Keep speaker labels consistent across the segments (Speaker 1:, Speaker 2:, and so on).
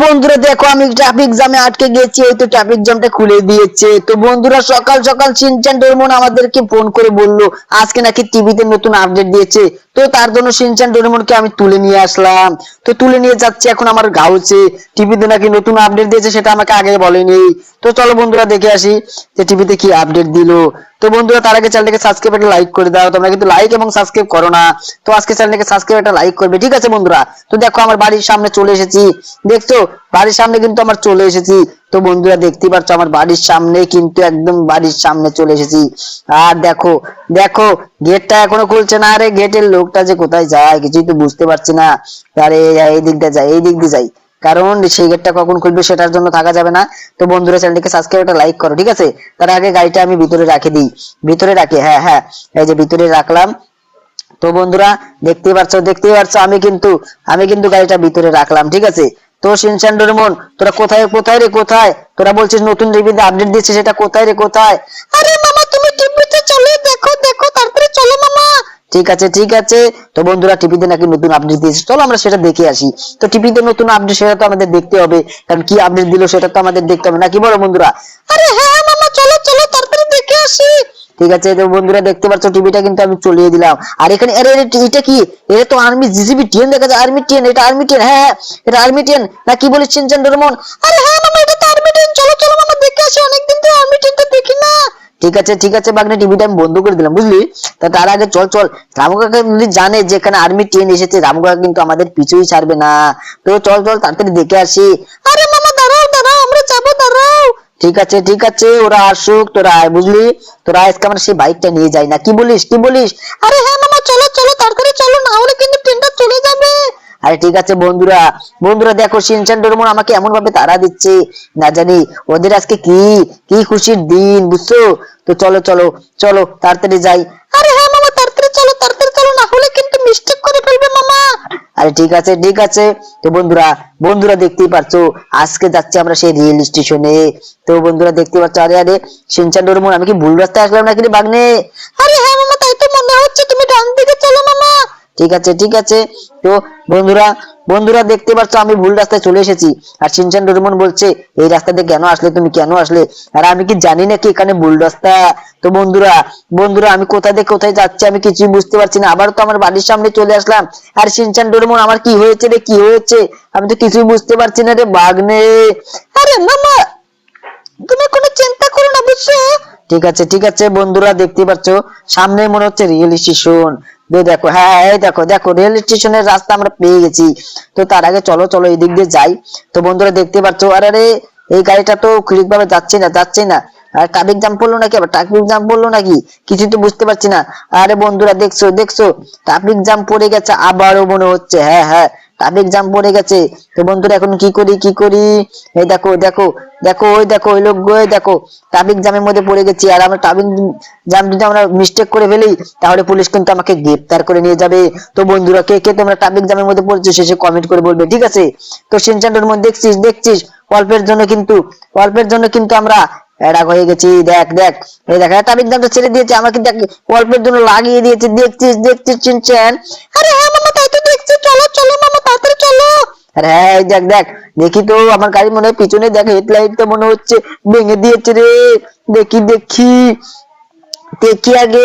Speaker 1: বন্ধুরা দেখো আমি ট্রাফিক জ্যামে আটকে গেছি, এই তো ট্রাফিক জ্যামটা খুলে দিয়েছে। তো বন্ধুরা সকাল সকাল শিনচান ডোরেমন আমাদেরকে ফোন করে বললো আজকে নাকি টিভিতে নতুন আপডেট দিয়েছে। তো তার জন্য শিনচান ডোরেমনকে আমি তুলে নিয়ে আসলাম। তো তুলে নিয়ে যাচ্ছি এখন আমার গাউছে। টিভিতে নাকি নতুন আপডেট দিয়েছে, সেটা আমাকে আগে বলেনি। তো চলো বন্ধুরা দেখে আসি যে টিভিতে কি আপডেট দিলো। তো বন্ধুরা তার আগে চ্যানেলটাকে সাবস্ক্রাইব একটা লাইক করে দাও, তোমরা কিন্তু লাইক এবং সাবস্ক্রাইব করো না। তো আজকে চ্যানেলটাকে সাবস্ক্রাইব একটা লাইক করবে, ঠিক আছে বন্ধুরা? তো দেখো আমার বাড়ির সামনে চলে এসেছি, দেখছো বাড়ির সামনে কিন্তু আমার চলে এসেছি। তো বন্ধুরা দেখতেই পাচ্ছ আমার বাড়ির সামনে কিন্তু একদম বাড়ির সামনে চলে এসেছি। আর দেখো দেখো গেটটা এখনো খুলছে না। আরে গেটের লোকটা যে কোথায় যায় কিছুই তো বুঝতে পারছি না। আরে এই দিক দিয়ে যাই, এই দিক দিয়ে যাই, কারণ সেই গেটটা কখন খুলবে সেটার জন্য থাকা যাবে না। তো বন্ধুরা চ্যানেলটিকে সাবস্ক্রাইব একটা লাইক করো, ঠিক আছে? তার আগে গাড়িটা আমি ভিতরে রাখে দিই, ভিতরে রাখি, হ্যাঁ হ্যাঁ এই যে ভিতরে রাখলাম। তো বন্ধুরা দেখতেই পাচ্ছ আমি কিন্তু গাড়িটা ভিতরে রাখলাম, ঠিক আছে? তো শিনচান ডোরেমন তোরা কোথায় কোথায় রে কোথায়? তোরা বলছিস নতুন টিভিতে আপডেট দিচ্ছে, সেটা কোথায় রে কোথায়? আরে মামা তুমি টিভিতে চলে দেখো, দেখো তাড়াতাড়ি চলো মামা। ঠিক আছে ঠিক আছে। তো বন্ধুরা টিভিতে নাকি নতুন আপডেট দিয়েছে, চলো আমরা সেটা দেখে আসি। তো টিভিতে নতুন আপডেট সেটা তো আমাদের দেখতে হবে, কারণ কি আপডেট দিল সেটা তো আমাদের দেখতে হবে, নাকি বলো বন্ধুরা? আরে হ্যাঁ মামা চলো চলো তাড়াতাড়ি দেখে আসি। ঠিক আছে তো বন্ধুরা দেখতে পাচ্ছ টিভিটা কিন্তু আমি চলিয়ে দিলাম। আর এখানে আরে এটা কি? এটা তো আর্মি জিসিবি টিএন দেখা যায়, আর্মি টিএন, এটা আর্মি টিএন, হ্যাঁ হ্যাঁ এটা আর্মি টিএন, না কি বলিস শিনচান ডোরেমন? আরে হ্যাঁ মামা এটা তো আর্মি টিএন, চলো চলো মামা দেখে আসি, অনেকদিন তো আর্মি টিএনটা দেখি না। ঠিক আছে বাগনে টিভিটা আমি বন্ধ করে দিলাম, বুঝলি? তা তার আগে চল চল, রামু কাকা যদি জানে যে এখানে আর্মি টিএন এসেছে, রামু কাকা কিন্তু আমাদের পিছুই ছাড়বে না। তো চল চল তাড়াতাড়ি দেখে আসি। আরে মামা দাঁড়াও দাঁড়াও, আমরা যাবো, দাঁড়াও। ঠিক আছে ওরা আসুক, তোরা আয়, বুঝলি? তোরা আজকে আমরা সেই বাইকটা নিয়ে যাই না, কি বলিস কি বলিস? আরে হ্যাঁ মামা চলো চলো তাড়াতাড়ি চলো, না হলে কিন্তু ট্রেনটা চলে যাবে। আরে ঠিক আছে বন্ধুরা, বন্ধুরা দেখো শিনচান ডোরেমন আমাকে এমন ভাবে তাড়া দিচ্ছে, না জানি ওদের আজকে কি কি খুশির দিন, বুঝছো? তো চলো চলো চলো তাড়াতাড়ি যাই। আরে হ্যাঁ মামা তাড়াতাড়ি চলো, না হলে কিন্তু মিস্টেক করে ফেলবে মামা। আরে ঠিক আছে। তো বন্ধুরা বন্ধুরা দেখতেই পাচ্ছো আজকে যাচ্ছি আমরা সেই রেল স্টেশনে। তো বন্ধুরা দেখতে পাচ্ছ, আরে আরে শিনচান ডোরেমন আমি কি ভুল রাস্তায় আসলাম নাকি রে বাগনে? আরে হ্যাঁ মামা তাই তো মনে হচ্ছে, তুমি ডান দিকে চলো মামা। ঠিক আছে। তো বন্ধুরা বন্ধুরা দেখতে পাচ্ছ আমি ভুল রাস্তায় চলে এসেছি। আর শিনচান ডোরেমন বলছে এই রাস্তাতে কেন আসলে তুমি, কেন আসলে? আর আমি কি জানি না কি এখানে ভুল রাস্তা? তো বন্ধুরা বন্ধুরা আমি কোথা থেকে কোথায় যাচ্ছি আমি কিছুই বুঝতে পারছি না। আবার তো আমার বাড়ির সামনে চলে আসলাম। আর শিনচান ডোরেমন আমার কি হয়েছে রে, কি হয়েছে? আমি তো কিছুই বুঝতে পারছি না রে বাগনে। আরে মামা তুমি কোনো চিন্তা করো না, বুঝছো? ঠিক আছে বন্ধুরা দেখতে পাচ্ছ সামনে মনে হচ্ছে রেল স্টেশন। দেখো হ্যাঁ এই দেখো দেখো রেল স্টেশনের রাস্তা আমরা পেয়ে গেছি। তো তার আগে চলো চলো এই দিক দিয়ে যাই। তো বন্ধুরা দেখতে পাচ্ছ, আরে আরে এই গাড়িটা তো ঠিকভাবে যাচ্ছে না। আর ট্রাফিক জ্যাম পড়লো নাকি, আবার ট্রাফিক জ্যাম পড়লো নাকি কিছু তো বুঝতে পারছি না। আরে বন্ধুরা দেখছো ট্রাফিক জ্যাম পড়ে গেছে আবারও মনে হচ্ছে, হ্যাঁ হ্যাঁ ট্রাফিক জ্যাম পড়ে গেছে। তো বন্ধুরা এখন কি করি? এই দেখো ওই লোক দেখো ট্রাফিক জ্যামের মধ্যে পড়ে গেছি। আর আমরা ট্রাফিক জ্যাম যদি আমরা মিস্টেক করে ফেলি তাহলে পুলিশ কিন্তু আমাকে গ্রেফতার করে নিয়ে যাবে। তো বন্ধুরা কে কে তোমরা ট্রাফিক জ্যামের মধ্যে পড়েছো শেষে কমেন্ট করে বলবে, ঠিক আছে? তো শিনচানের মধ্যে দেখছিস অল্পের জন্য কিন্তু আমরা এড়া হয়ে গেছি। দেখ এই দেখ ট্রাফিক জ্যামটা ছেড়ে দিয়েছে আমাকে, দেখ অল্পের জন্য লাগিয়ে দিয়েছে, দেখছিস শিনচান? আরে হ্যাঁ মামা তাই তো দেখছি, চলো চলো মামা তাড়াতাড়ি চলো। আরে হ্যাঁ দেখ দেখি তো আমার গাড়ি মনে হয় পিছনে দেখ হেডলাইটটা মনে হচ্ছে ভেঙে দিয়েছে রে। দেখি আগে,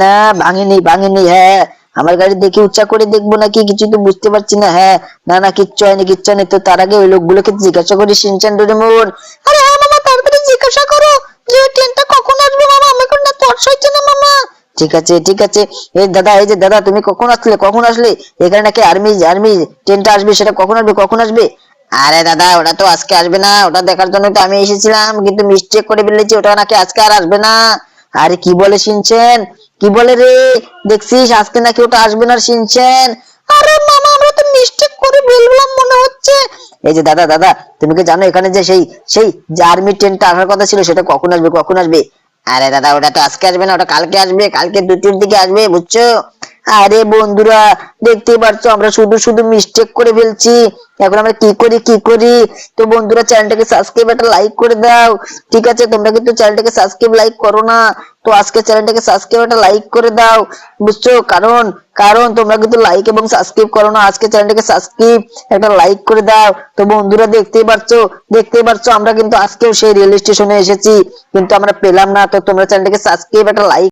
Speaker 1: না ভাঙেনি, হ্যাঁ আমার গাড়ি দেখি উচ্চা করে দেখবো নাকি কিছু তো বুঝতে পারছি না। হ্যাঁ না কিচ্ছু হয়নি। তো তার আগে ওই লোকগুলোকে জিজ্ঞাসা করি শিনচান ডোরেমন। আরে হ্যাঁ মামা তাড়াতাড়ি জিজ্ঞাসা করো যে ট্রেনটা কখন আসবে মামা, আমার কোনো তর্স হচ্ছে না মামা। ঠিক আছে এই যে দাদা তুমি কখন আসলে? এখানে নাকি আর্মি ট্রেনটা আসবে, সেটা কখন আসবে? আরে দাদা ওটা তো আজকে আসবে না, ওটা দেখার জন্য তো আমি এসেছিলাম, কিন্তু মিস্টেক করে ফেলেছি, ওটা নাকি আজকে আর আসবে না। আরে কি বলে শিনচান, কি বলে রে? দেখছিস আজকে নাকি ওটা আসবে না শিনচান। আরে মামা আমরা তো মিস্টেক করে ফেললাম মনে হচ্ছে। এই যে দাদা তুমি কি জানো এখানে যে সেই যে আর্মি ট্রেনটা আসার কথা ছিল সেটা কখন আসবে? আরে দাদা ওটা তো আজকে আসবে না, ওটা কালকে আসবে, কালকে 2-3 দিকে আসবে, বুঝছো? আরে বন্ধুরা, দেখতেই পাচ্ছ আমরা শুধু শুধু মিস্টেক করে ফেলছি। এখন আমরা কি করি? তো বন্ধুরা, চ্যানেলটাকে সাবস্ক্রাইব একটা লাইক করে দাও। ঠিক আছে, তোমরা কিন্তু চ্যানেলটাকে সাবস্ক্রাইব লাইক করো না। তো আজকে চ্যানেলটাকে সাবস্ক্রাইব একটা লাইক করে দাও, বুঝছো? কারণ কারণ তোমরা কিন্তু লাইক এবং সাবস্ক্রাইব করো না। আজকে চ্যানেলটাকে সাবস্ক্রাইব একটা লাইক করে দাও। তো বন্ধুরা, দেখতেই পাচ্ছ আমরা কিন্তু আজকেও সেই রেল স্টেশনে এসেছি, কিন্তু আমরা পেলাম না। তো তোমরা চ্যানেলটাকে সাবস্ক্রাইব একটা লাইক